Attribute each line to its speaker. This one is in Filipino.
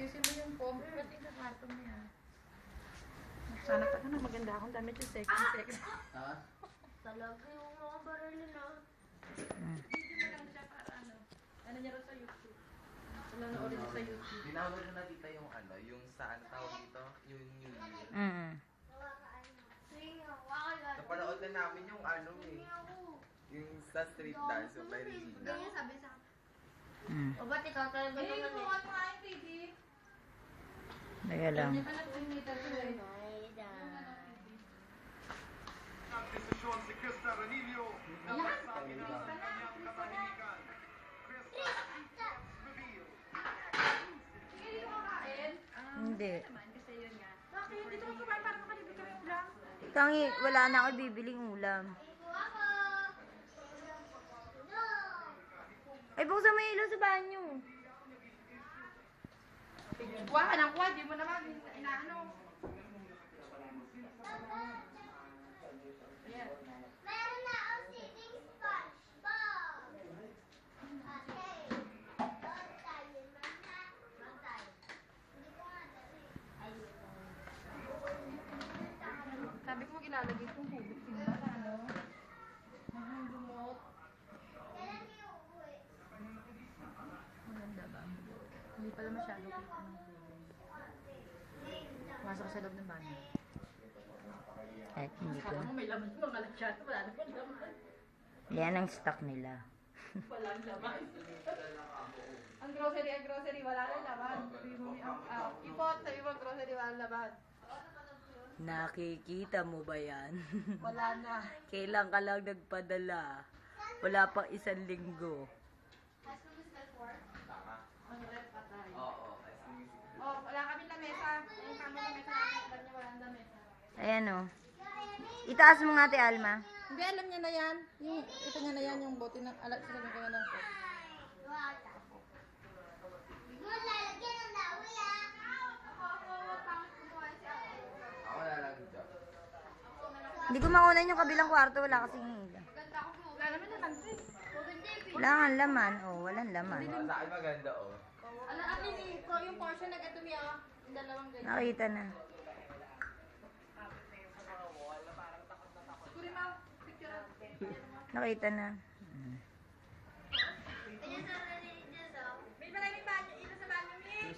Speaker 1: ayusin mo yung foam. Pati sa kwarto mo yan. Sana pa na maganda akong damit yung second.
Speaker 2: Ha?
Speaker 3: Talaga yung mga barili na.
Speaker 1: Video mo lang siya para ano. Ano niya rin sa YouTube. Wala na ulit sa YouTube.
Speaker 2: Dinawag na nakita yung ano, yung sa ano tawag dito? Yung New Year. Napanood na namin yung ano eh. Yung sa street dance, yung kay Regina.
Speaker 3: Ganyan sabi sa akin. O ba't ikaw talaga
Speaker 1: Hey,
Speaker 3: naman
Speaker 1: kung ano nga yung PD?
Speaker 4: Teka lang.
Speaker 1: Kanya ka nag-unita ko eh.
Speaker 5: Desisyon si Chris Taranillo na magsabi na ng kanyang katahimikan. Chris reveal.
Speaker 1: Sige, dito ka kain.
Speaker 4: Hindi.
Speaker 1: Naman, kasi yun nga. Bakit? Dito ka kumain para makalibig kami ulam.
Speaker 4: Tangi, wala na ako bibiling ulam. Ay, buksan mo yung ilaw sa banyo.
Speaker 1: Kuha ka ng kuha, di mo naman inaano. Ayan.
Speaker 3: Meron na ako sitting SpongeBob. Okay. Doon tayo, mama. Doon tayo. Hindi ko nga dali. Ayun.
Speaker 1: Sabi ko ilalagay itong tubig. Tingnan na ano. Mahulumot.
Speaker 3: Kailan kayo uuwi?
Speaker 1: Maganda ba? Hindi pala masyado kita ng tubig. Masok sa loob ng banyo.
Speaker 4: Kahit hindi ko.
Speaker 1: Kala mo may laman yung mga lasyado. Wala naman laman.
Speaker 4: Yan ang stock nila.
Speaker 1: Walang laman. Ang grocery, wala na laman. Sabi mo, ipot, sabi mo, grocery, wala laman.
Speaker 4: Nakikita mo ba yan?
Speaker 1: Wala na.
Speaker 4: Kailan ka lang nagpadala? Wala pang 1 linggo.
Speaker 1: Ang rep patay.
Speaker 2: Oo.
Speaker 1: Oh, wala kami na mesa. Yung kamo na mesa namin, alam niya wala na mesa.
Speaker 4: Ayan o. Itaas mo nga, Ate Alma.
Speaker 1: Hindi, alam niya na yan. Yung, ito niya na yan, yung bote ng alat sila ng kanya ng coke.
Speaker 3: Wala. Doon lalagyan ng daway ah.
Speaker 2: Ako na lang dyan.
Speaker 4: Hindi ko makunan yung kabilang kwarto. Wala kasing ilaw.
Speaker 1: Wala naman naman, sis.
Speaker 4: Wala nga laman. Oh, walang laman.
Speaker 2: Sa akin maganda oh.
Speaker 1: Ano, at least yung portion nag-atumi ako. Yung dalawang ganyan.
Speaker 4: Nakita na.
Speaker 1: Siguro yung mga picture.
Speaker 4: Nakita na.
Speaker 3: Kanya sa religious ah.
Speaker 1: May maraming banyo. Ito sa banyo, May.